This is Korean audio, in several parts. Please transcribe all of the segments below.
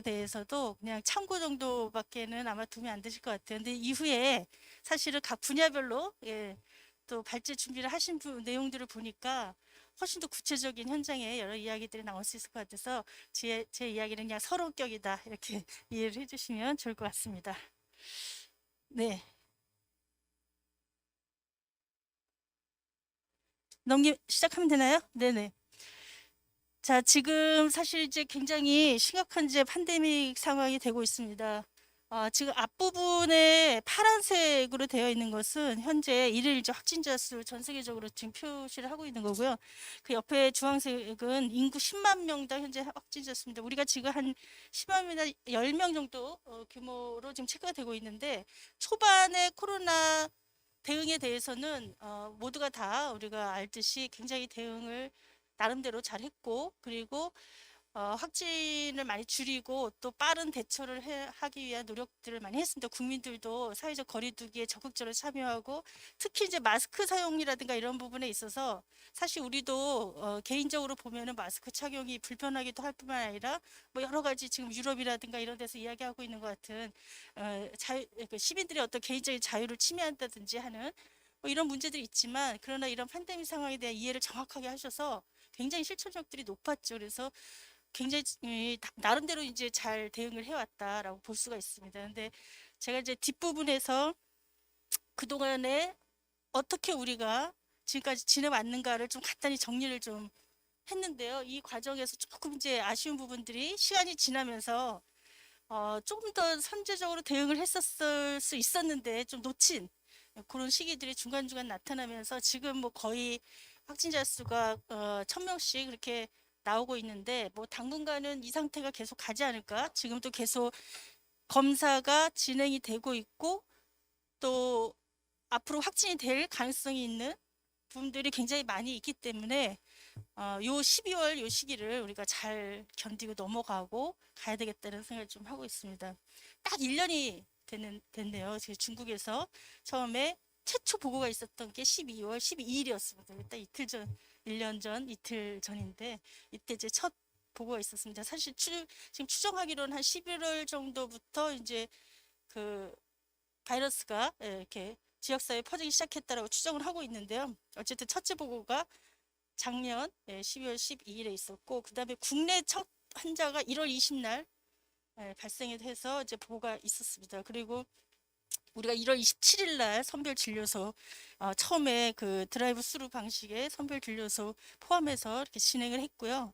대해서도 그냥 참고 정도밖에는 아마 도움이 안 되실 것 같아요. 근데 이후에 사실은 각 분야별로 또 발제 준비를 하신 내용들을 보니까 훨씬 더 구체적인 현장에 여러 이야기들이 나올 수 있을 것 같아서 제 이야기는 그냥 서론격이다 이렇게 이해를 해주시면 좋을 것 같습니다. 네, 시작하면 되나요? 네네. 자, 지금 사실 이제 굉장히 심각한 이제 팬데믹 상황이 되고 있습니다. 지금 앞부분에 파란색으로 되어 있는 것은 현재 일일 이제 확진자 수 전 세계적으로 지금 표시를 하고 있는 거고요. 그 옆에 주황색은 인구 10만 명당 현재 확진자 수입니다. 우리가 지금 한 10만 명이나 10명 정도 규모로 지금 체크가 되고 있는데 초반에 코로나 대응에 대해서는 모두가 다 우리가 알듯이 굉장히 대응을 나름대로 잘했고 그리고 확진을 많이 줄이고 또 빠른 대처를 하기 위한 노력들을 많이 했습니다. 국민들도 사회적 거리두기에 적극적으로 참여하고 특히 이제 마스크 사용이라든가 이런 부분에 있어서 사실 우리도 개인적으로 보면은 마스크 착용이 불편하기도 할 뿐만 아니라 뭐 여러 가지 지금 유럽이라든가 이런 데서 이야기하고 있는 것 같은 그 시민들의 어떤 개인적인 자유를 침해한다든지 하는 뭐 이런 문제들이 있지만 그러나 이런 팬데믹 상황에 대한 이해를 정확하게 하셔서 굉장히 실천력들이 높았죠. 그래서 굉장히 나름대로 이제 잘 대응을 해왔다라고 볼 수가 있습니다. 근데 제가 이제 뒷부분에서 그동안에 어떻게 우리가 지금까지 지내왔는가를 좀 간단히 정리를 좀 했는데요. 이 과정에서 조금 이제 아쉬운 부분들이 시간이 지나면서 조금 더 선제적으로 대응을 했었을 수 있었는데 좀 놓친 그런 시기들이 중간중간 나타나면서 지금 뭐 거의 확진자 수가 1000명씩 그렇게 나오고 있는데 뭐 당분간은 이 상태가 계속 가지 않을까? 지금도 계속 검사가 진행이 되고 있고 또 앞으로 확진이 될 가능성이 있는 분들이 굉장히 많이 있기 때문에 요 12월 요 시기를 우리가 잘 견디고 넘어가고 가야 되겠다는 생각을 좀 하고 있습니다. 딱 1년이 됐네요. 지금 중국에서 처음에 최초 보고가 있었던 게 12월 12일이었습니다. 딱 이틀 전, 1년 전, 이틀 전인데 이때 이제 첫 보고가 있었습니다. 사실 지금 추정하기로는 한 11월 정도부터 이제 그 바이러스가 이렇게 지역사회에 퍼지기 시작했다라고 추정을 하고 있는데요. 어쨌든 첫째 보고가 작년 12월 12일에 있었고 그다음에 국내 첫 환자가 1월 20날 발생이 해서 이제 보고가 있었습니다. 그리고 우리가 1월 27일 날 선별 진료소 처음에 그 드라이브 스루 방식의 선별 진료소 포함해서 이렇게 진행을 했고요.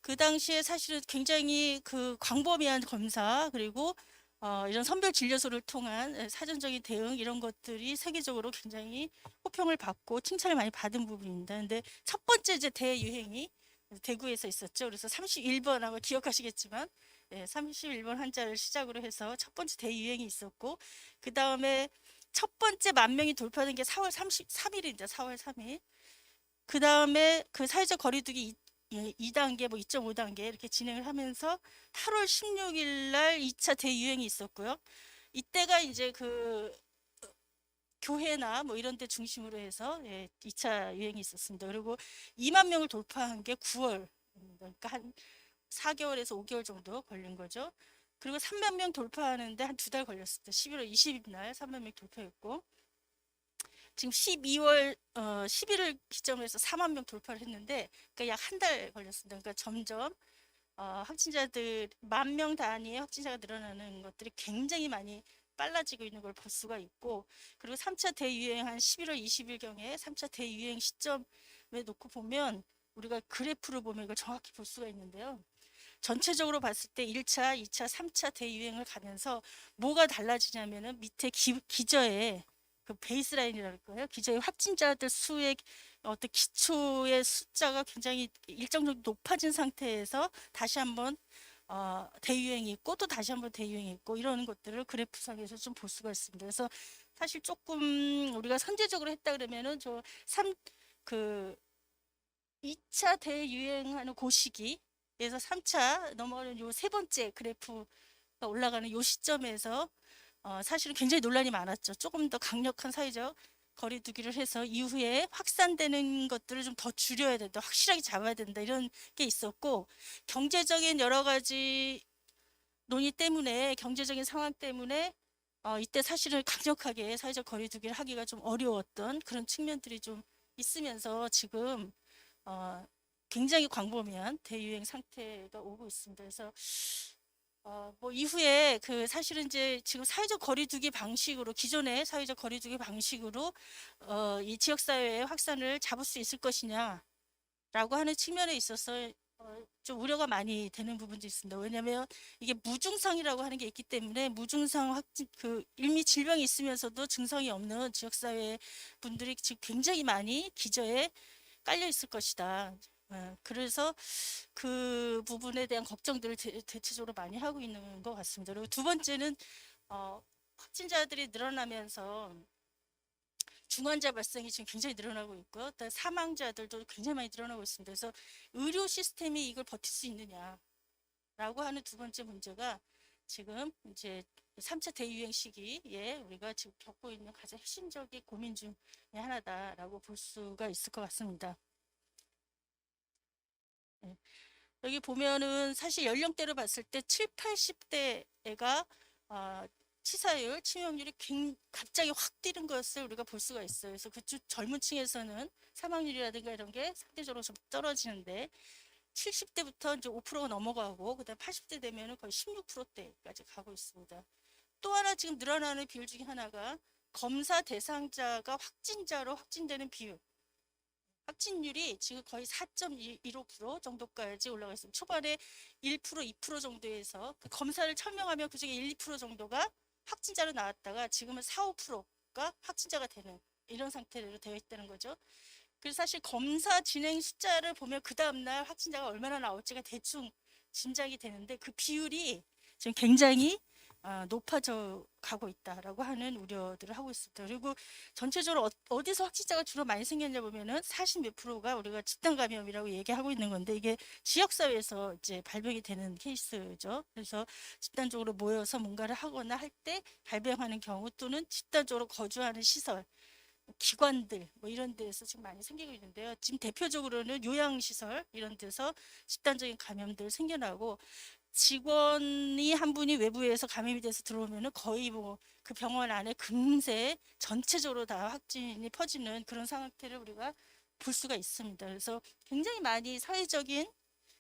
그 당시에 사실은 굉장히 그 광범위한 검사 그리고 이런 선별 진료소를 통한 사전적인 대응 이런 것들이 세계적으로 굉장히 호평을 받고 칭찬을 많이 받은 부분입니다. 근데 첫 번째 이제 대유행이 대구에서 있었죠. 그래서 31번 아마 기억하시겠지만 31번 환자를 시작으로 해서 첫 번째 대유행이 있었고 그 다음에 첫 번째 10,000명이 돌파된 게 4월 33일입니다. 4월 3일. 그 다음에 그 사회적 거리두기 2단계, 뭐 2.5단계 이렇게 진행을 하면서 8월 16일 날 2차 대유행이 있었고요. 이때가 이제 그 교회나 뭐 이런 데 중심으로 해서 2차 유행이 있었습니다. 그리고 2만 명을 돌파한 게 9월, 그러니까 한 4개월에서 5개월 정도 걸린 거죠. 그리고 3만 명 돌파하는데 한 2달 걸렸습니다. 11월 20일 날 3만 명 돌파했고 지금 12월 11일 기점으로 해서 4만 명 돌파를 했는데 그러니까 약 한 달 걸렸습니다. 그러니까 점점 확진자들 10,000명 단위의 확진자가 늘어나는 것들이 굉장히 많이 빨라지고 있는 걸 볼 수가 있고 그리고 3차 대유행 한 11월 20일경에 3차 대유행 시점에 놓고 보면 우리가 그래프로 보면 이걸 정확히 볼 수가 있는데요. 전체적으로 봤을 때 1차, 2차, 3차 대유행을 가면서 뭐가 달라지냐면은 밑에 기저에 그 베이스라인이라고 할까요? 기저의 확진자들 수의 어떤 기초의 숫자가 굉장히 일정 정도 높아진 상태에서 다시 한번 대유행이 있고 또 다시 한번 대유행이 있고 이러는 것들을 그래프상에서 좀 볼 수가 있습니다. 그래서 사실 조금 우리가 선제적으로 했다 그러면은 저 2차 대유행하는 그 시기에서 3차 넘어가는 요 세 번째 그래프가 올라가는 요 시점에서 사실은 굉장히 논란이 많았죠. 조금 더 강력한 사회적 거리두기를 해서 이후에 확산되는 것들을 좀 더 줄여야 된다. 확실하게 잡아야 된다. 이런 게 있었고 경제적인 여러 가지 논의 때문에 경제적인 상황 때문에 이때 사실은 강력하게 사회적 거리두기를 하기가 좀 어려웠던 그런 측면들이 좀 있으면서 지금 어, 굉장히 광범위한 대유행 상태가 오고 있습니다. 그래서 뭐 이후에 그 사실은 이제 지금 사회적 거리두기 방식으로 기존의 사회적 거리두기 방식으로 이 지역 사회의 확산을 잡을 수 있을 것이냐라고 하는 측면에 있어서 좀 우려가 많이 되는 부분도 있습니다. 왜냐하면 이게 무증상이라고 하는 게 있기 때문에 무증상 확진 그 이미 질병이 있으면서도 증상이 없는 지역 사회 분들이 지금 굉장히 많이 기저에 깔려 있을 것이다. 그래서 그 부분에 대한 걱정들을 대체적으로 많이 하고 있는 것 같습니다. 그리고 두 번째는 확진자들이 늘어나면서 중환자 발생이 지금 굉장히 늘어나고 있고요. 또 사망자들도 굉장히 많이 늘어나고 있습니다. 그래서 의료 시스템이 이걸 버틸 수 있느냐라고 하는 두 번째 문제가 지금 이제 3차 대유행 시기에 우리가 지금 겪고 있는 가장 핵심적인 고민 중의 하나다라고 볼 수가 있을 것 같습니다. 네. 여기 보면은 사실 연령대로 봤을 때 7, 80대 애가 치사율, 치명률이 갑자기 확 뛰는 것을 우리가 볼 수가 있어요. 그래서 그쪽 젊은 층에서는 사망률이라든가 이런 게 상대적으로 좀 떨어지는데 70대부터 이제 5%가 넘어가고 그다음 80대 되면은 거의 16%대까지 가고 있습니다. 또 하나 지금 늘어나는 비율 중에 하나가 검사 대상자가 확진자로 확진되는 비율. 확진율이 지금 거의 4.15% 정도까지 올라가 있습니다. 초반에 1%, 2% 정도에서 그 검사를 천명하면 그중에 1, 2% 정도가 확진자로 나왔다가 지금은 4, 5%가 확진자가 되는 이런 상태로 되어 있다는 거죠. 그래서 사실 검사 진행 숫자를 보면 그 다음날 확진자가 얼마나 나올지가 대충 짐작이 되는데 그 비율이 지금 굉장히 높아져 가고 있다라고 하는 우려들을 하고 있습니다. 그리고 전체적으로 어디서 확진자가 주로 많이 생겼냐 보면은 40 몇 프로가 우리가 집단 감염이라고 얘기하고 있는 건데 이게 지역 사회에서 이제 발병이 되는 케이스죠. 그래서 집단적으로 모여서 뭔가를 하거나 할 때 발병하는 경우 또는 집단적으로 거주하는 시설 기관들 뭐 이런 데서 지금 많이 생기고 있는데요. 지금 대표적으로는 요양시설 이런 데서 집단적인 감염들 생겨나고 직원이 한 분이 외부에서 감염이 돼서 들어오면은 거의 뭐 그 병원 안에 금세 전체적으로 다 확진이 퍼지는 그런 상태를 우리가 볼 수가 있습니다. 그래서 굉장히 많이 사회적인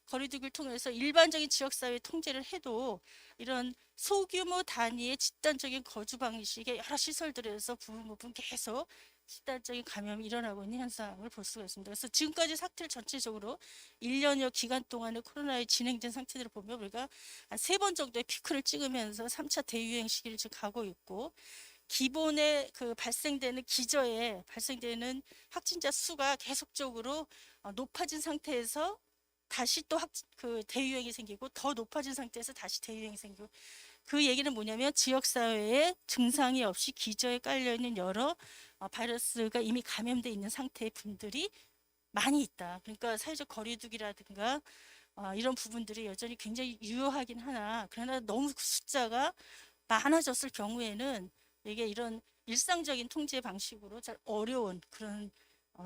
거리두기를 통해서 일반적인 지역사회 통제를 해도 이런 소규모 단위의 집단적인 거주 방식의 여러 시설들에서 부분 계속 집단적인 감염이 일어나고 있는 현상을 볼 수가 있습니다. 그래서 지금까지 사태를 전체적으로 1년여 기간 동안의 코로나에 진행된 상태들을 보면 우리가 한 3번 정도의 피크를 찍으면서 3차 대유행 시기를 지금 가고 있고 기본에 그 발생되는 기저에 발생되는 확진자 수가 계속적으로 높아진 상태에서 다시 또 그 대유행이 생기고 더 높아진 상태에서 다시 대유행이 생기고 그 얘기는 뭐냐면 지역사회에 증상이 없이 기저에 깔려있는 여러 바이러스가 이미 감염돼 있는 상태의 분들이 많이 있다. 그러니까 사회적 거리두기라든가 이런 부분들이 여전히 굉장히 유효하긴 하나 그러나 너무 그 숫자가 많아졌을 경우에는 이게 이런 일상적인 통제 방식으로 잘 어려운 그런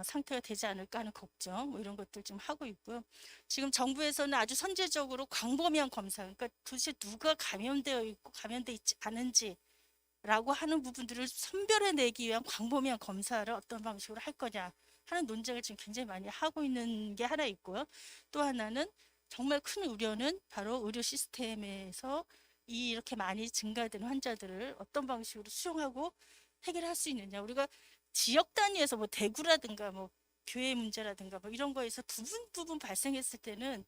상태가 되지 않을까 하는 걱정 뭐 이런 것들 좀 하고 있고요. 지금 정부에서는 아주 선제적으로 광범위한 검사 그러니까 도대체 누가 감염되어 있고 감염돼 있지 않은지 라고 하는 부분들을 선별해내기 위한 광범위한 검사를 어떤 방식으로 할 거냐 하는 논쟁을 지금 굉장히 많이 하고 있는 게 하나 있고요. 또 하나는 정말 큰 우려는 바로 의료 시스템에서 이렇게 많이 증가되는 환자들을 어떤 방식으로 수용하고 해결할 수 있느냐. 우리가 지역 단위에서 뭐 대구라든가 뭐 교회 문제라든가 뭐 이런 거에서 부분 발생했을 때는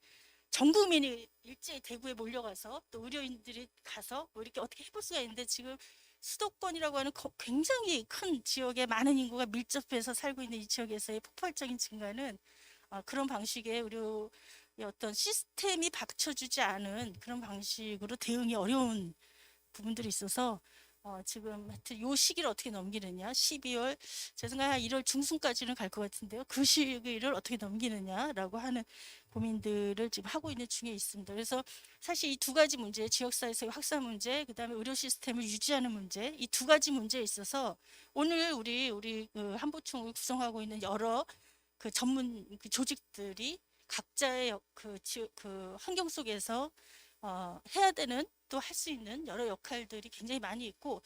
전 국민이 일제히 대구에 몰려가서 또 의료인들이 가서 뭐 이렇게 어떻게 해볼 수가 있는데 지금 수도권이라고 하는 굉장히 큰 지역에 많은 인구가 밀접해서 살고 있는 이 지역에서의 폭발적인 증가는 그런 방식의 의료의 어떤 시스템이 받쳐주지 않은 그런 방식으로 대응이 어려운 부분들이 있어서 지금 하여튼 요 시기를 어떻게 넘기느냐 12월 제 생각에 한 1월 중순까지는 갈 것 같은데요. 그 시기를 어떻게 넘기느냐라고 하는 고민들을 지금 하고 있는 중에 있습니다. 그래서 사실 이 두 가지 문제 지역사회에서의 확산 문제 그다음에 의료 시스템을 유지하는 문제 이 두 가지 문제에 있어서 오늘 우리 그 한보총을 구성하고 있는 여러 그 전문 그 조직들이 각자의 그 환경 속에서 해야 되는 또 할 수 있는 여러 역할들이 굉장히 많이 있고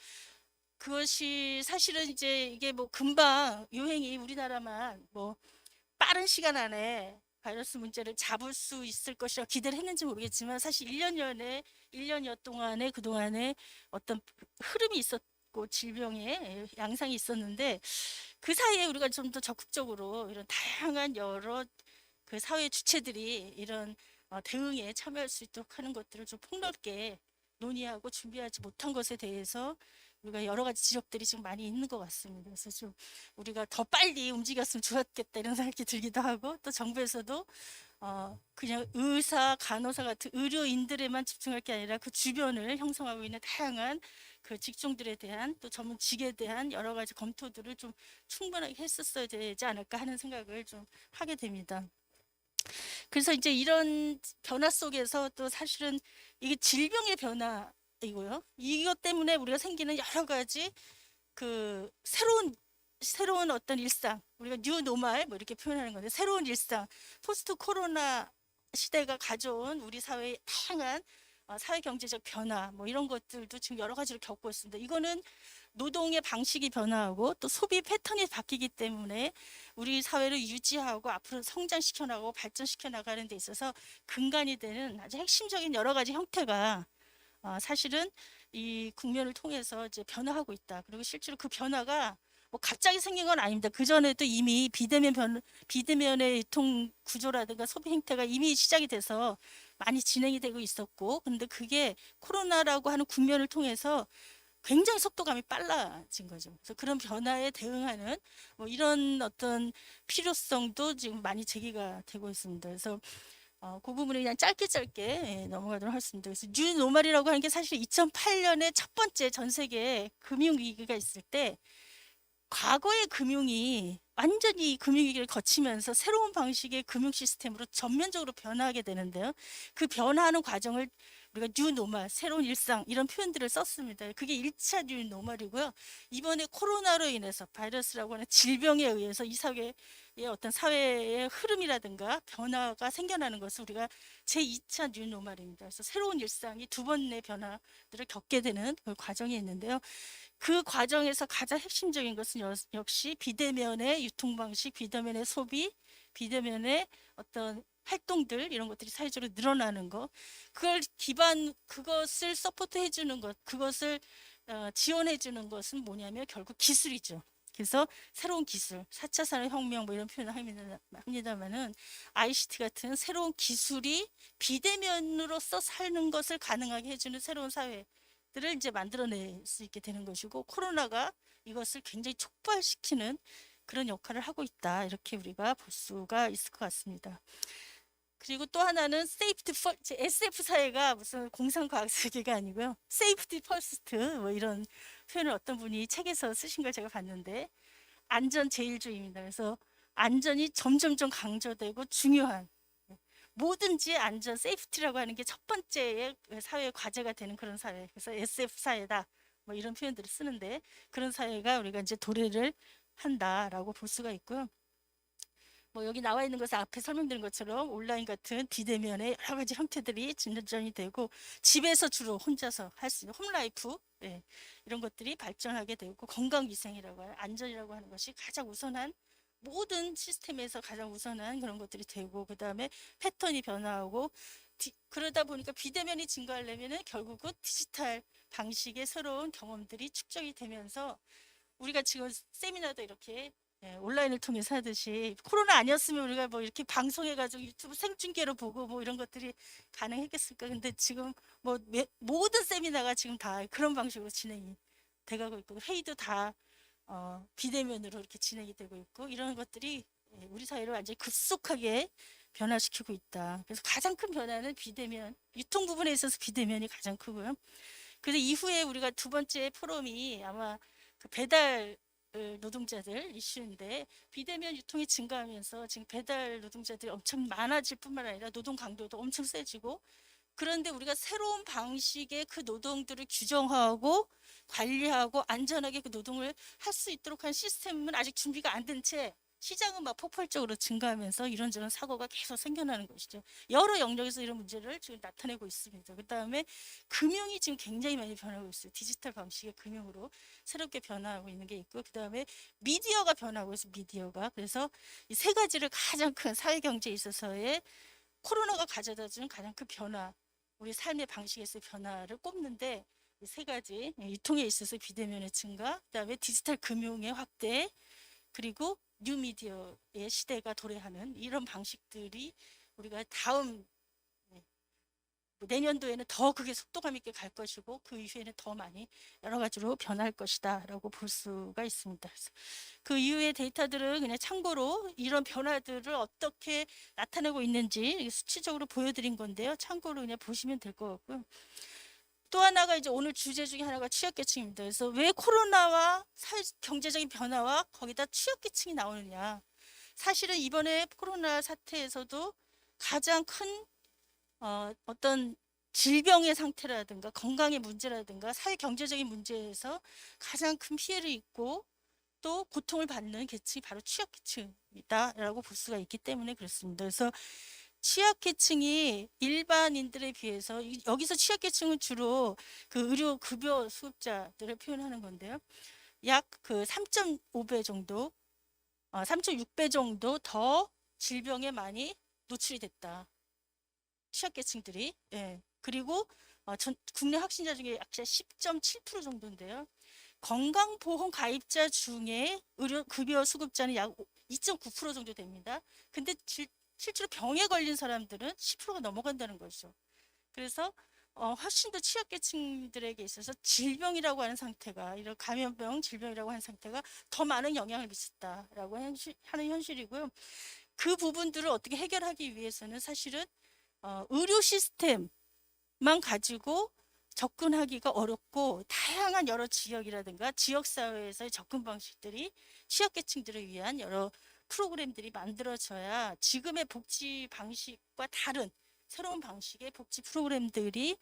그것이 사실은 이제 이게 뭐 금방 유행이 우리나라만 뭐 빠른 시간 안에 바이러스 문제를 잡을 수 있을 것이라 기대를 했는지 모르겠지만 사실 1년여 동안에 그동안에 어떤 흐름이 있었고 질병의 양상이 있었는데 그 사이에 우리가 좀 더 적극적으로 이런 다양한 여러 그 사회 주체들이 이런 대응에 참여할 수 있도록 하는 것들을 좀 폭넓게 논의하고 준비하지 못한 것에 대해서 우리가 여러 가지 지적들이 지금 많이 있는 것 같습니다. 그래서 좀 우리가 더 빨리 움직였으면 좋았겠다 이런 생각이 들기도 하고 또 정부에서도 그냥 의사, 간호사 같은 의료인들에만 집중할 게 아니라 그 주변을 형성하고 있는 다양한 그 직종들에 대한 또 전문 직에 대한 여러 가지 검토들을 좀 충분하게 했었어야 되지 않을까 하는 생각을 좀 하게 됩니다. 그래서 이제 이런 변화 속에서 또 사실은 이게 질병의 변화이고요. 이것 때문에 우리가 생기는 여러 가지 그 새로운 어떤 일상, 우리가 뉴 노멀 뭐 이렇게 표현하는 건데 새로운 일상, 포스트 코로나 시대가 가져온 우리 사회의 다양한 사회 경제적 변화 뭐 이런 것들도 지금 여러 가지를 겪고 있습니다. 이거는 노동의 방식이 변화하고 또 소비 패턴이 바뀌기 때문에 우리 사회를 유지하고 앞으로 성장시켜 나가고 발전시켜 나가는 데 있어서 근간이 되는 아주 핵심적인 여러 가지 형태가 사실은 이 국면을 통해서 이제 변화하고 있다. 그리고 실제로 그 변화가 뭐 갑자기 생긴 건 아닙니다. 그 전에도 이미 비대면의 유통 구조라든가 소비 행태가 이미 시작이 돼서 많이 진행이 되고 있었고, 근데 그게 코로나라고 하는 국면을 통해서 굉장히 속도감이 빨라진 거죠. 그래서 그런 변화에 대응하는 뭐 이런 어떤 필요성도 지금 많이 제기가 되고 있습니다. 그래서 그 부분을 그냥 짧게 넘어가도록 하겠습니다. 그래서 뉴 노멀이라고 하는 게 사실 2008년에 첫 번째 전 세계 금융 위기가 있을 때 과거의 금융이 완전히 금융위기를 거치면서 새로운 방식의 금융 시스템으로 전면적으로 변화하게 되는데요. 그 변화하는 과정을 우리가 뉴 노멀, 새로운 일상 이런 표현들을 썼습니다. 그게 1차 뉴 노멀이고요. 이번에 코로나로 인해서 바이러스라고 하는 질병에 의해서 이 사회의 어떤 사회의 흐름이라든가 변화가 생겨나는 것을 우리가 제2차 뉴 노멀입니다. 그래서 새로운 일상이 두 번의 변화들을 겪게 되는 그 과정이 있는데요. 그 과정에서 가장 핵심적인 것은 역시 비대면의 유통 방식, 비대면의 소비, 비대면의 어떤 활동들 이런 것들이 사회적으로 늘어나는 것, 그것을 서포트해 주는 것, 그것을 지원해 주는 것은 뭐냐면 결국 기술이죠. 그래서 새로운 기술, 4차 산업혁명 뭐 이런 표현을 합니다만은 ICT 같은 새로운 기술이 비대면으로서 사는 것을 가능하게 해주는 새로운 사회들을 이제 만들어낼 수 있게 되는 것이고 코로나가 이것을 굉장히 촉발시키는 그런 역할을 하고 있다. 이렇게 우리가 볼 수가 있을 것 같습니다. 그리고 또 하나는 세이프티 퍼스트, SF 사회가 무슨 공상과학 세계가 아니고요. 세이프티 퍼스트 뭐 이런 표현을 어떤 분이 책에서 쓰신 걸 제가 봤는데 안전 제일주의입니다. 그래서 안전이 점점점 강조되고 중요한 뭐든지 안전, 세이프티라고 하는 게 첫 번째의 사회 과제가 되는 그런 사회. 그래서 SF 사회다. 뭐 이런 표현들을 쓰는데 그런 사회가 우리가 이제 도래를 한다라고 볼 수가 있고요. 뭐 여기 나와 있는 것은 앞에 설명드린 것처럼 온라인 같은 비대면의 여러 가지 형태들이 진전이 되고 집에서 주로 혼자서 할 수 있는 홈라이프 이런 것들이 발전하게 되고 건강위생이라고 하는 안전이라고 하는 것이 가장 우선한 모든 시스템에서 가장 우선한 그런 것들이 되고 그 다음에 패턴이 변화하고 그러다 보니까 비대면이 증가하려면 결국은 디지털 방식의 새로운 경험들이 축적이 되면서 우리가 지금 세미나도 이렇게 온라인을 통해서 하듯이 코로나 아니었으면 우리가 뭐 이렇게 방송해가지고 유튜브 생중계로 보고 뭐 이런 것들이 가능했겠을까? 근데 지금 뭐 모든 세미나가 지금 다 그런 방식으로 진행이 돼가고 있고 회의도 다 비대면으로 이렇게 진행이 되고 있고 이런 것들이 우리 사회를 완전히 급속하게 변화시키고 있다. 그래서 가장 큰 변화는 비대면, 유통 부분에 있어서 비대면이 가장 크고요. 그래서 이후에 우리가 두 번째 포럼이 아마 그 배달 노동자들 이슈인데 비대면 유통이 증가하면서 지금 배달 노동자들이 엄청 많아질 뿐만 아니라 노동 강도도 엄청 세지고 그런데 우리가 새로운 방식의 그 노동들을 규정하고 관리하고 안전하게 그 노동을 할 수 있도록 한 시스템은 아직 준비가 안 된 채 시장은 막 폭발적으로 증가하면서 이런저런 사고가 계속 생겨나는 것이죠. 여러 영역에서 이런 문제를 지금 나타내고 있습니다. 그 다음에 금융이 지금 굉장히 많이 변하고 있어요. 디지털 방식의 금융으로 새롭게 변화하고 있는 게 있고, 그 다음에 미디어가 변하고 있어요. 미디어가. 그래서 이 세 가지를 가장 큰 사회 경제에 있어서의 코로나가 가져다 준 가장 큰 변화, 우리 삶의 방식에서의 변화를 꼽는데, 이 세 가지 유통에 있어서 비대면의 증가, 그다음에 디지털 금융의 확대, 그리고 뉴미디어의 시대가 도래하는 이런 방식들이 우리가 다음 내년도에는 더 그게 속도감 있게 갈 것이고, 그 이후에는 더 많이 여러 가지로 변할 것이다 라고 볼 수가 있습니다. 그래서 그 이후의 데이터들은 그냥 참고로 이런 변화들을 어떻게 나타내고 있는지 수치적으로 보여드린 건데요. 참고로 그냥 보시면 될 것 같고요. 또 하나가 이제 오늘 주제 중에 하나가 취약계층입니다. 그래서 왜 코로나와 경제적인 변화와 거기다 취약계층이 나오느냐. 사실은 이번에 코로나 사태에서도 가장 큰 어떤 질병의 상태라든가 건강의 문제라든가 사회 경제적인 문제에서 가장 큰 피해를 입고 또 고통을 받는 계층이 바로 취약계층이다라고 볼 수가 있기 때문에 그렇습니다. 그래서 취약계층이 일반인들에 비해서, 여기서 취약계층은 주로 그 의료 급여 수급자들을 표현하는 건데요. 약 그 3.5배 정도, 3.6배 정도 더 질병에 많이 노출이 됐다. 취약계층들이. 예. 그리고 국내 확진자 중에 약 10.7% 정도인데요. 건강보험 가입자 중에 의료 급여 수급자는 약 2.9% 정도 됩니다. 근데 실제로 병에 걸린 사람들은 10%가 넘어간다는 거죠. 그래서 훨씬 더 취약계층들에게 있어서 질병이라고 하는 상태가, 이런 감염병 질병이라고 하는 상태가 더 많은 영향을 미쳤다라고 하는 현실이고요. 그 부분들을 어떻게 해결하기 위해서는 사실은 의료 시스템만 가지고 접근하기가 어렵고, 다양한 여러 지역이라든가 지역사회에서의 접근 방식들이 취약계층들을 위한 여러 프로그램들이 만들어져야 지금의 복지 방식과 다른 새로운 방식의 복지 프로그램들이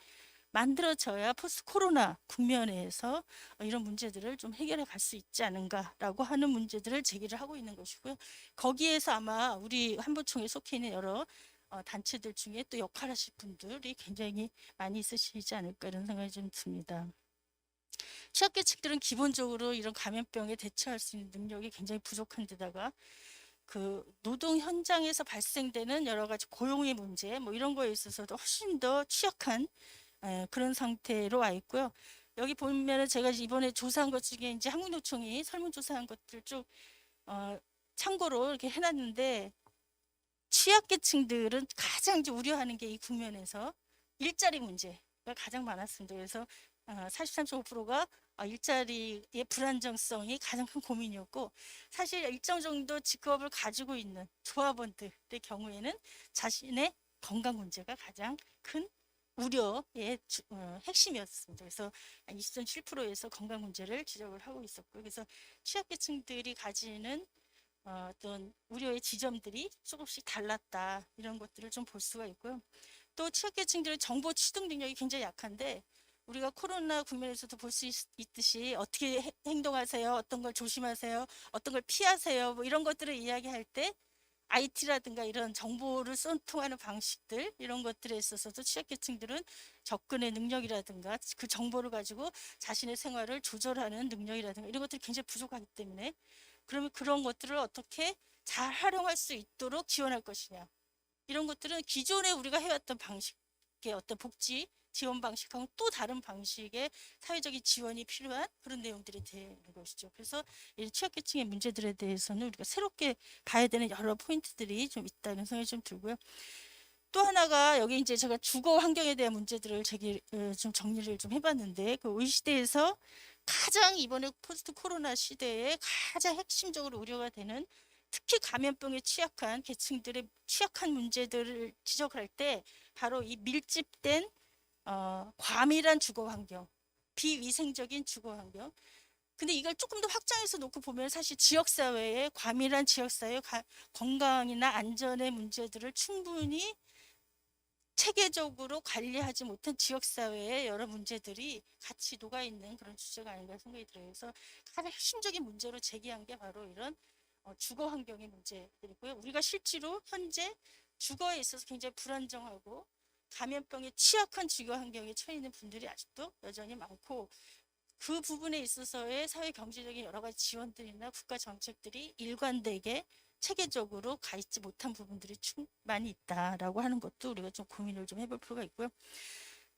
만들어져야 포스트 코로나 국면에서 이런 문제들을 좀 해결해 갈 수 있지 않은가라고 하는 문제들을 제기를 하고 있는 것이고요. 거기에서 아마 우리 한부총에 속해 있는 여러 단체들 중에 또 역할하실 분들이 굉장히 많이 있으시지 않을까 이런 생각이 좀 듭니다. 취약계층들은 기본적으로 이런 감염병에 대처할 수 있는 능력이 굉장히 부족한 데다가 그 노동 현장에서 발생되는 여러 가지 고용의 문제 뭐 이런 거에 있어서도 훨씬 더 취약한 그런 상태로 와 있고요. 여기 보면은 제가 이번에 조사한 것 중에 이제 한국노총이 설문조사한 것들 쭉 참고로 이렇게 해놨는데, 취약계층들은 가장 이제 우려하는 게 이 국면에서 일자리 문제가 가장 많았습니다. 그래서 43.5%가 일자리의 불안정성이 가장 큰 고민이었고, 사실 일정 정도 직업을 가지고 있는 조합원들의 경우에는 자신의 건강 문제가 가장 큰 우려의 핵심이었습니다. 그래서 20.7%에서 건강 문제를 지적을 하고 있었고, 그래서 취약계층들이 가지는 어떤 우려의 지점들이 조금씩 달랐다, 이런 것들을 좀 볼 수가 있고요. 또 취약계층들의 정보 취득 능력이 굉장히 약한데, 우리가 코로나 국면에서도 볼 수 있듯이 어떻게 행동하세요, 어떤 걸 조심하세요, 어떤 걸 피하세요, 뭐 이런 것들을 이야기할 때 IT라든가 이런 정보를 소통하는 방식들, 이런 것들에 있어서도 취약계층들은 접근의 능력이라든가 그 정보를 가지고 자신의 생활을 조절하는 능력이라든가 이런 것들이 굉장히 부족하기 때문에, 그러면 그런 것들을 어떻게 잘 활용할 수 있도록 지원할 것이냐, 이런 것들은 기존에 우리가 해왔던 방식의 어떤 복지 지원 방식하고 또 다른 방식의 사회적인 지원이 필요한 그런 내용들이 되는 것이죠. 그래서 이 취약계층의 문제들에 대해서는 우리가 새롭게 봐야 되는 여러 포인트들이 좀 있다는 생각이 좀 들고요. 또 하나가 여기 이제 제가 주거 환경에 대한 문제들을 좀 정리를 좀 해봤는데, 그 이 시대에서 가장 이번에 포스트 코로나 시대에 가장 핵심적으로 우려가 되는, 특히 감염병에 취약한 계층들의 취약한 문제들을 지적할 때 바로 이 밀집된 과밀한 주거 환경, 비위생적인 주거 환경. 근데 이걸 조금 더 확장해서 놓고 보면 사실 지역사회의 과밀한 지역사회 건강이나 안전의 문제들을 충분히 체계적으로 관리하지 못한 지역사회의 여러 문제들이 같이 녹아있는 그런 주제가 아닌가 생각이 들어요. 그래서 가장 핵심적인 문제로 제기한 게 바로 이런 주거 환경의 문제들이고요. 우리가 실제로 현재 주거에 있어서 굉장히 불안정하고 감염병에 취약한 주거 환경에 처해 있는 분들이 아직도 여전히 많고, 그 부분에 있어서의 사회 경제적인 여러 가지 지원들이나 국가 정책들이 일관되게 체계적으로 가 있지 못한 부분들이 많이 있다라고 하는 것도 우리가 좀 고민을 좀 해볼 필요가 있고요.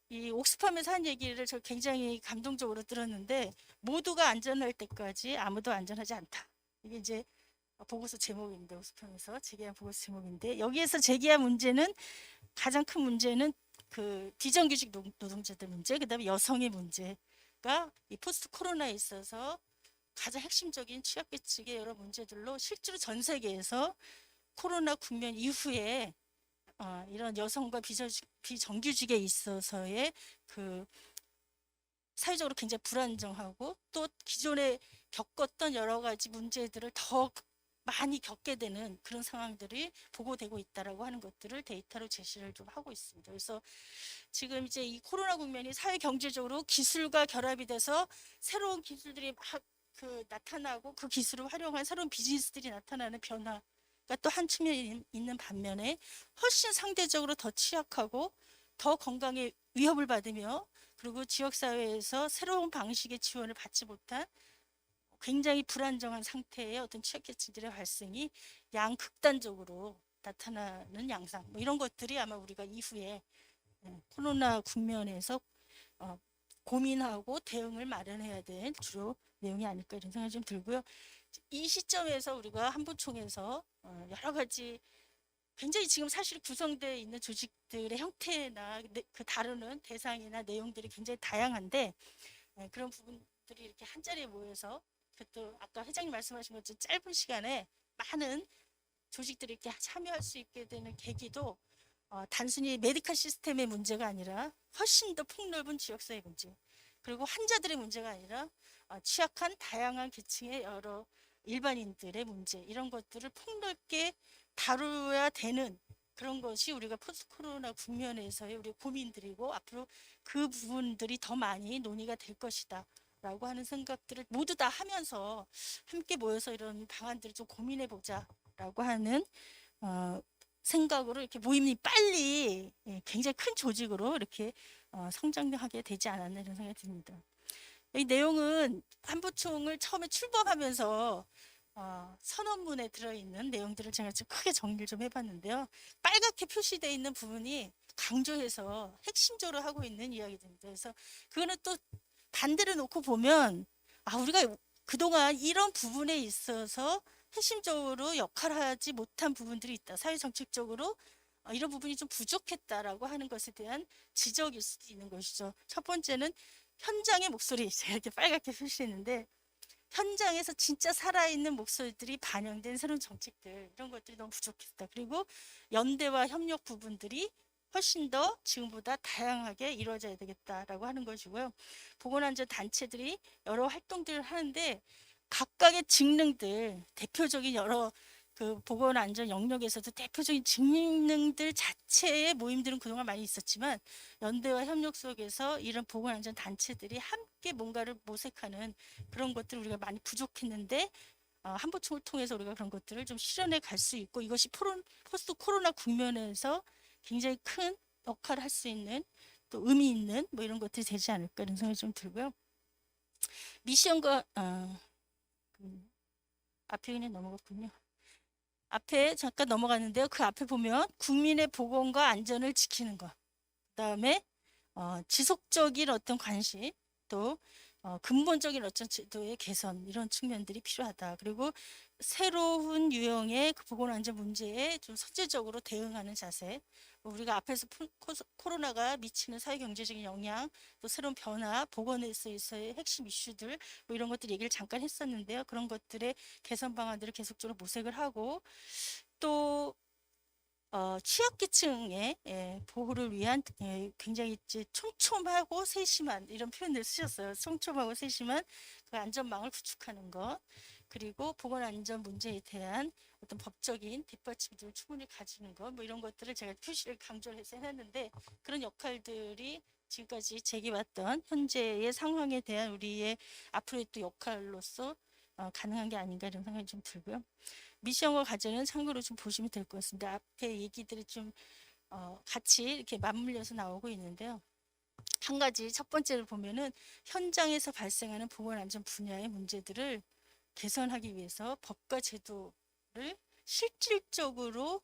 이 옥스팜에서 한 얘기를 저 굉장히 감동적으로 들었는데, 모두가 안전할 때까지 아무도 안전하지 않다. 이게 이제 보고서 제목인데, 옥스팜에서 제기한 보고서 제목인데, 여기에서 제기한 문제는, 가장 큰 문제는 그 비정규직 노동자들 문제, 그다음에 여성의 문제가 이 포스트 코로나에 있어서 가장 핵심적인 취약계층의 여러 문제들로 실제로 전 세계에서 코로나 국면 이후에 이런 여성과 비정규직에 있어서의 그 사회적으로 굉장히 불안정하고, 또 기존에 겪었던 여러 가지 문제들을 더 많이 겪게 되는 그런 상황들이 보고되고 있다라고 하는 것들을 데이터로 제시를 좀 하고 있습니다. 그래서 지금 이제 이 코로나 국면이 사회 경제적으로 기술과 결합이 돼서 새로운 기술들이 막 나타나고, 그 기술을 활용한 새로운 비즈니스들이 나타나는 변화가 또 한 측면이 있는 반면에, 훨씬 상대적으로 더 취약하고 더 건강에 위협을 받으며, 그리고 지역사회에서 새로운 방식의 지원을 받지 못한 굉장히 불안정한 상태의 어떤 취약계층들의 발생이 양극단적으로 나타나는 양상, 뭐 이런 것들이 아마 우리가 이후에 코로나 국면에서 고민하고 대응을 마련해야 될 주요 내용이 아닐까, 이런 생각이 좀 들고요. 이 시점에서 우리가 한부총에서 여러 가지 굉장히 지금 사실 구성되어 있는 조직들의 형태나 그 다루는 대상이나 내용들이 굉장히 다양한데, 그런 부분들이 이렇게 한 자리에 모여서, 또 아까 회장님 말씀하신 것처럼 짧은 시간에 많은 조직들이 이렇게 참여할 수 있게 되는 계기도, 단순히 메디컬 시스템의 문제가 아니라 훨씬 더 폭넓은 지역사회 문제, 그리고 환자들의 문제가 아니라 취약한 다양한 계층의 여러 일반인들의 문제, 이런 것들을 폭넓게 다루어야 되는 그런 것이 우리가 포스트 코로나 국면에서의 우리 고민들이고, 앞으로 그 부분들이 더 많이 논의가 될 것이다 라고 하는 생각들을 모두 다 하면서 함께 모여서 이런 방안들을 좀 고민해 보자 라고 하는 생각으로 이렇게 모임이 빨리 굉장히 큰 조직으로 이렇게 성장하게 되지 않았나, 이런 생각이 듭니다. 이 내용은 한부총을 처음에 출범하면서 선언문에 들어있는 내용들을 제가 좀 크게 정리를 좀 해봤는데요. 빨갛게 표시되어 있는 부분이 강조해서 핵심적으로 하고 있는 이야기들입니다. 그래서 그거는 또 반대로 놓고 보면, 우리가 그동안 이런 부분에 있어서 핵심적으로 역할하지 못한 부분들이 있다, 사회정책적으로 이런 부분이 좀 부족했다라고 하는 것에 대한 지적일 수도 있는 것이죠. 첫 번째는 현장의 목소리, 제가 이렇게 빨갛게 표시했는데, 현장에서 진짜 살아있는 목소리들이 반영된 새로운 정책들, 이런 것들이 너무 부족했다. 그리고 연대와 협력 부분들이 훨씬 더 지금보다 다양하게 이루어져야 되겠다라고 하는 것이고요. 보건안전 단체들이 여러 활동들을 하는데, 각각의 직능들, 대표적인 여러 그 보건안전 영역에서도 대표적인 직능들 자체의 모임들은 그동안 많이 있었지만, 연대와 협력 속에서 이런 보건안전 단체들이 함께 뭔가를 모색하는 그런 것들을 우리가 많이 부족했는데, 한부총을 통해서 우리가 그런 것들을 좀 실현해 갈 수 있고, 이것이 포스트 코로나 국면에서 굉장히 큰 역할을 할 수 있는, 또 의미 있는 뭐 이런 것들이 되지 않을까, 이런 생각이 좀 들고요. 미션과 앞에 그냥 넘어갔군요. 앞에 잠깐 넘어갔는데요. 그 앞에 보면 국민의 보건과 안전을 지키는 것, 그다음에 지속적인 어떤 관심, 또 근본적인 어떤 제도의 개선, 이런 측면들이 필요하다. 그리고 새로운 유형의 그 보건안전 문제에 좀 선제적으로 대응하는 자세, 우리가 앞에서 코로나가 미치는 사회경제적인 영향, 또 새로운 변화, 보건에 있어서의 핵심 이슈들, 뭐 이런 것들 얘기를 잠깐 했었는데요. 그런 것들의 개선 방안들을 계속적으로 모색을 하고, 또 취약계층의 보호를 위한 굉장히 이제 촘촘하고 세심한, 이런 표현을 쓰셨어요. 촘촘하고 세심한 그 안전망을 구축하는 것, 그리고 보건안전 문제에 대한 어떤 법적인 뒷받침들을 충분히 가지는 것, 뭐 이런 것들을 제가 표시를 강조를 해서 해놨는데, 그런 역할들이 지금까지 제기왔던 현재의 상황에 대한 우리의 앞으로의 또 역할로서 가능한 게 아닌가 이런 생각이 좀 들고요. 미션과 과제는 참고로 좀 보시면 될 것 같습니다. 앞에 얘기들이 좀 같이 이렇게 맞물려서 나오고 있는데요. 한 가지 첫 번째를 보면은 현장에서 발생하는 보건안전 분야의 문제들을 개선하기 위해서 법과 제도를 실질적으로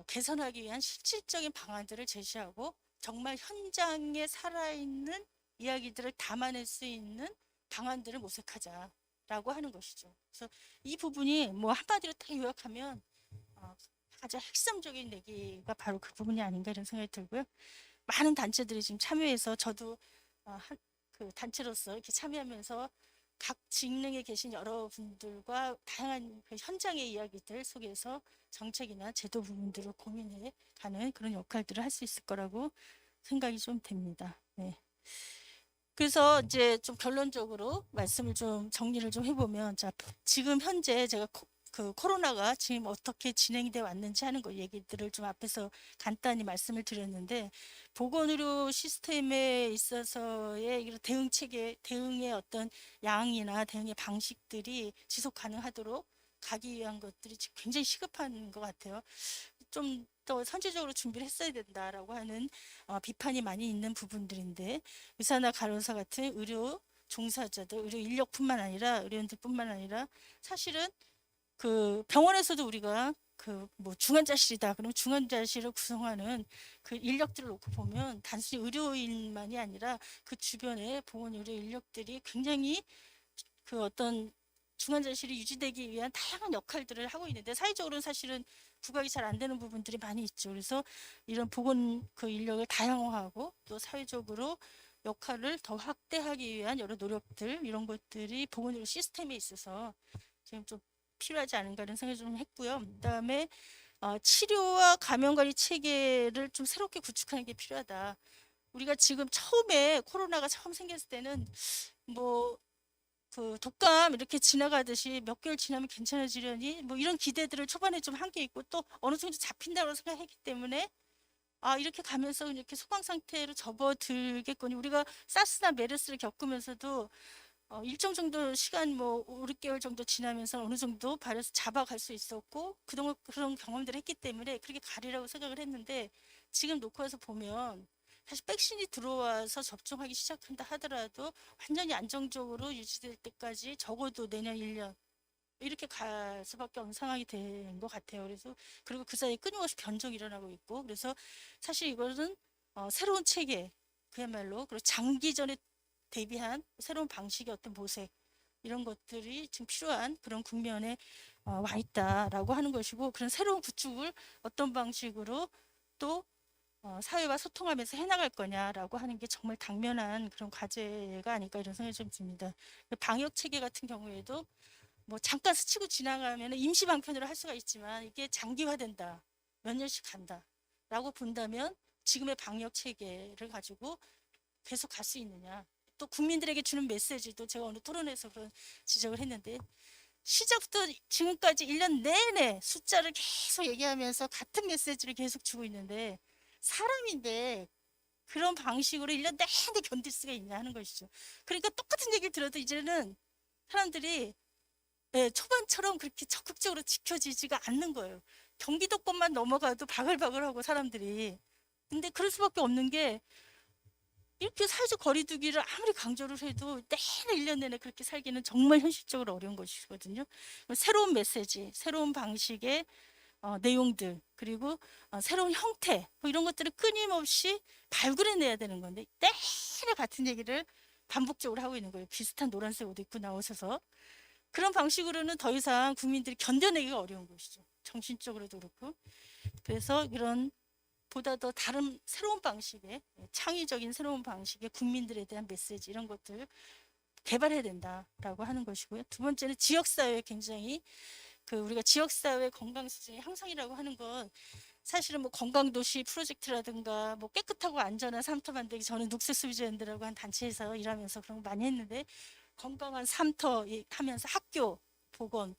개선하기 위한 실질적인 방안들을 제시하고 정말 현장에 살아있는 이야기들을 담아낼 수 있는 방안들을 모색하자라고 하는 것이죠. 그래서 이 부분이 뭐 한마디로 딱 요약하면 가장 핵심적인 얘기가 바로 그 부분이 아닌가 이런 생각이 들고요. 많은 단체들이 지금 참여해서 저도 그 단체로서 이렇게 참여하면서 각 직능에 계신 여러분들과 다양한 그 현장의 이야기들 속에서 정책이나 제도 부분들을 고민해 가는 그런 역할들을 할 수 있을 거라고 생각이 좀 됩니다. 네. 그래서 이제 좀 결론적으로 말씀을 좀 정리를 좀 해보면, 자, 지금 현재 제가 그 코로나가 지금 어떻게 진행돼 왔는지 하는 거 얘기들을 좀 앞에서 간단히 말씀을 드렸는데, 보건의료 시스템에 있어서의 이런 대응 체계, 대응의 어떤 양이나 대응의 방식들이 지속 가능하도록 가기 위한 것들이 지금 굉장히 시급한 것 같아요. 좀 더 선제적으로 준비를 했어야 된다라고 하는 비판이 많이 있는 부분들인데, 의사나 간호사 같은 의료 종사자들, 의료 인력뿐만 아니라 의료인들뿐만 아니라 사실은 그 병원에서도 우리가 그 뭐 중환자실이다 그러면 중환자실을 구성하는 그 인력들을 놓고 보면 단순히 의료인만이 아니라 그 주변에 보건 의료 인력들이 굉장히 그 어떤 중환자실이 유지되기 위한 다양한 역할들을 하고 있는데, 사회적으로는 사실은 부각이 잘 안 되는 부분들이 많이 있죠. 그래서 이런 보건 그 인력을 다양화하고 또 사회적으로 역할을 더 확대하기 위한 여러 노력들, 이런 것들이 보건의료 시스템에 있어서 지금 좀 필요하지 않은가 이런 생각을 좀 했고요. 그다음에 치료와 감염관리 체계를 좀 새롭게 구축하는 게 필요하다. 우리가 지금 처음에 코로나가 처음 생겼을 때는 뭐 그 독감 이렇게 지나가듯이 몇 개월 지나면 괜찮아지려니 뭐 이런 기대들을 초반에 좀 한 게 있고, 또 어느 정도 잡힌다고 생각했기 때문에 이렇게 가면서 이렇게 소강 상태로 접어들겠거니, 우리가 사스나 메르스를 겪으면서도 일정 정도 시간 뭐 5, 6개월 정도 지나면서 어느 정도 발에서 잡아갈 수 있었고, 그동안 그런 경험들을 했기 때문에 그렇게 가리라고 생각을 했는데, 지금 놓고 와서 보면 사실 백신이 들어와서 접종하기 시작한다 하더라도 완전히 안정적으로 유지될 때까지 적어도 내년 1년 이렇게 갈 수밖에 없는 상황이 된 것 같아요. 그래서 그리고 그 사이에 끊임없이 변종이 일어나고 있고, 그래서 사실 이거는 새로운 체계, 그야말로 그리고 장기전에 대비한 새로운 방식의 어떤 모색, 이런 것들이 지금 필요한 그런 국면에 와 있다라고 하는 것이고, 그런 새로운 구축을 어떤 방식으로 또 사회와 소통하면서 해나갈 거냐라고 하는 게 정말 당면한 그런 과제가 아닐까 이런 생각이 좀 듭니다. 방역 체계 같은 경우에도 뭐 잠깐 스치고 지나가면 임시 방편으로 할 수가 있지만, 이게 장기화된다, 몇 년씩 간다라고 본다면 지금의 방역 체계를 가지고 계속 갈 수 있느냐. 또 국민들에게 주는 메시지도 제가 어느 토론에서 그런 지적을 했는데, 시작부터 지금까지 1년 내내 숫자를 계속 얘기하면서 같은 메시지를 계속 주고 있는데, 사람인데 그런 방식으로 1년 내내 견딜 수가 있냐 하는 것이죠. 그러니까 똑같은 얘기를 들어도 이제는 사람들이 초반처럼 그렇게 적극적으로 지켜지지가 않는 거예요. 경기도권만 넘어가도 바글바글하고 사람들이. 근데 그럴 수밖에 없는 게, 이렇게 사회적 거리두기를 아무리 강조를 해도 내내 1년 내내 그렇게 살기는 정말 현실적으로 어려운 것이거든요. 새로운 메시지, 새로운 방식의 내용들, 그리고 새로운 형태, 뭐 이런 것들을 끊임없이 발굴해내야 되는 건데, 내내 같은 얘기를 반복적으로 하고 있는 거예요. 비슷한 노란색 옷 입고 나오셔서. 그런 방식으로는 더 이상 국민들이 견뎌내기가 어려운 것이죠. 정신적으로도 그렇고. 그래서 이런 보다 더 다른 새로운 방식의, 창의적인 새로운 방식의 국민들에 대한 메시지, 이런 것들 개발해야 된다라고 하는 것이고요. 두 번째는 지역사회, 굉장히 그 우리가 지역사회 건강 수준의 향상이라고 하는 건 사실은 뭐 건강도시 프로젝트라든가 뭐 깨끗하고 안전한 삶터 만들기, 저는 녹색소비자연대라고 한 단체에서 일하면서 그런 거 많이 했는데, 건강한 삶터 하면서 학교 보건,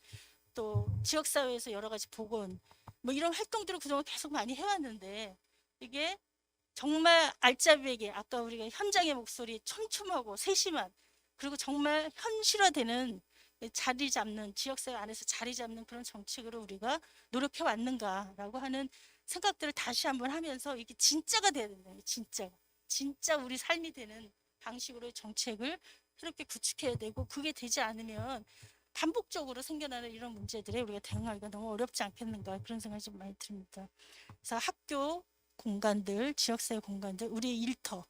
또 지역사회에서 여러 가지 보건, 뭐 이런 활동들을 그동안 계속 많이 해왔는데, 이게 정말 알짜배기, 아까 우리가 현장의 목소리 촘촘하고 세심한, 그리고 정말 현실화되는 자리 잡는 지역사회 안에서 자리 잡는 그런 정책으로 우리가 노력해 왔는가라고 하는 생각들을 다시 한번 하면서 이게 진짜가 돼야 된다. 진짜 우리 삶이 되는 방식으로의 정책을 새롭게 구축해야 되고 그게 되지 않으면 반복적으로 생겨나는 이런 문제들에 우리가 대응하기가 너무 어렵지 않겠는가 그런 생각이 좀 많이 듭니다. 그래서 학교 공간들, 지역사회 공간들, 우리의 일터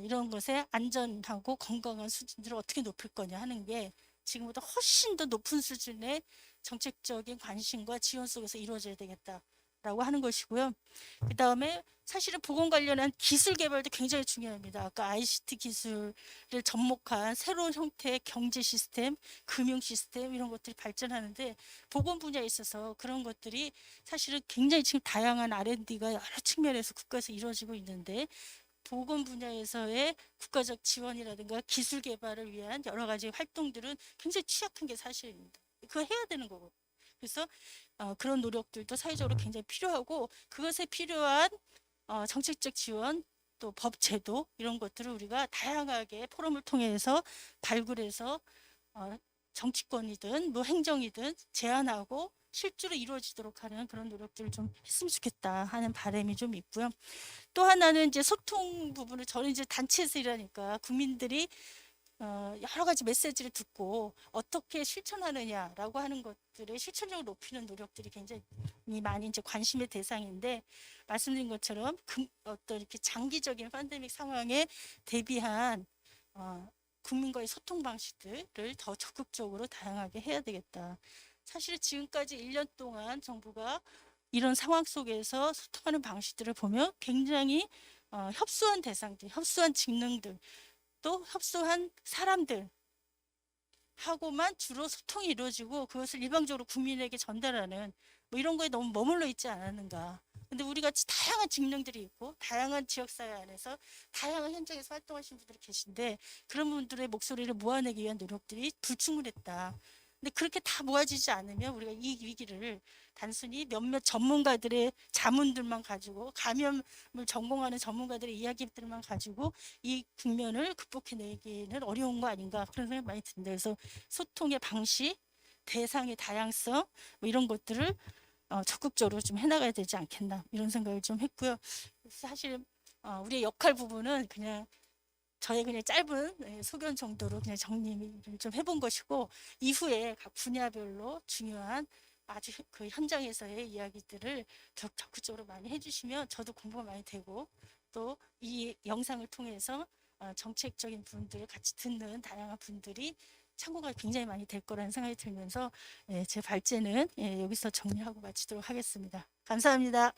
이런 것에 안전하고 건강한 수준들을 어떻게 높일 거냐 하는 게 지금보다 훨씬 더 높은 수준의 정책적인 관심과 지원 속에서 이루어져야 되겠다라고 하는 것이고요. 그 다음에 사실은 보건 관련한 기술 개발도 굉장히 중요합니다. 아까 ICT 기술을 접목한 새로운 형태의 경제 시스템, 금융 시스템 이런 것들이 발전하는데 보건 분야에 있어서 그런 것들이 사실은 굉장히 지금 다양한 R&D가 여러 측면에서 국가에서 이루어지고 있는데 보건 분야에서의 국가적 지원이라든가 기술 개발을 위한 여러 가지 활동들은 굉장히 취약한 게 사실입니다. 그거 해야 되는 거고. 그래서 그런 노력들도 사회적으로 굉장히 필요하고 그것에 필요한 정책적 지원 또 법 제도 이런 것들을 우리가 다양하게 포럼을 통해서 발굴해서 정치권이든 뭐 행정이든 제안하고 실제로 이루어지도록 하는 그런 노력들을 좀 했으면 좋겠다 하는 바람이 좀 있고요. 또 하나는 이제 소통 부분을 저는 이제 단체에서 일하니까 국민들이 여러 가지 메시지를 듣고 어떻게 실천하느냐라고 하는 것들의 실천력을 높이는 노력들이 굉장히 많이 이제 관심의 대상인데 말씀드린 것처럼 어떤 이렇게 장기적인 팬데믹 상황에 대비한 국민과의 소통 방식들을 더 적극적으로 다양하게 해야 되겠다. 사실 지금까지 1년 동안 정부가 이런 상황 속에서 소통하는 방식들을 보면 굉장히 협소한 대상들, 협소한 직능들, 또 협소한 사람들 하고만 주로 소통이 이루어지고 그것을 일방적으로 국민에게 전달하는 뭐 이런 거에 너무 머물러 있지 않았는가. 근데 우리 같이 다양한 직능들이 있고 다양한 지역사회 안에서 다양한 현장에서 활동하시는 분들이 계신데 그런 분들의 목소리를 모아내기 위한 노력들이 불충분했다. 근데 그렇게 다 모아지지 않으면 우리가 이 위기를 단순히 몇몇 전문가들의 자문들만 가지고 감염을 전공하는 전문가들의 이야기들만 가지고 이 국면을 극복해내기는 어려운 거 아닌가 그런 생각이 많이 듭니다. 그래서 소통의 방식, 대상의 다양성 뭐 이런 것들을 적극적으로 좀 해나가야 되지 않겠나 이런 생각을 좀 했고요. 사실 우리의 역할 부분은 그냥 저의 그냥 짧은 소견 정도로 그냥 정리를 좀 해본 것이고 이후에 각 분야별로 중요한 아주 그 현장에서의 이야기들을 적극적으로 많이 해주시면 저도 공부가 많이 되고 또 이 영상을 통해서 정책적인 분들을 같이 듣는 다양한 분들이 참고가 굉장히 많이 될 거라는 생각이 들면서 제 발제는 여기서 정리하고 마치도록 하겠습니다. 감사합니다.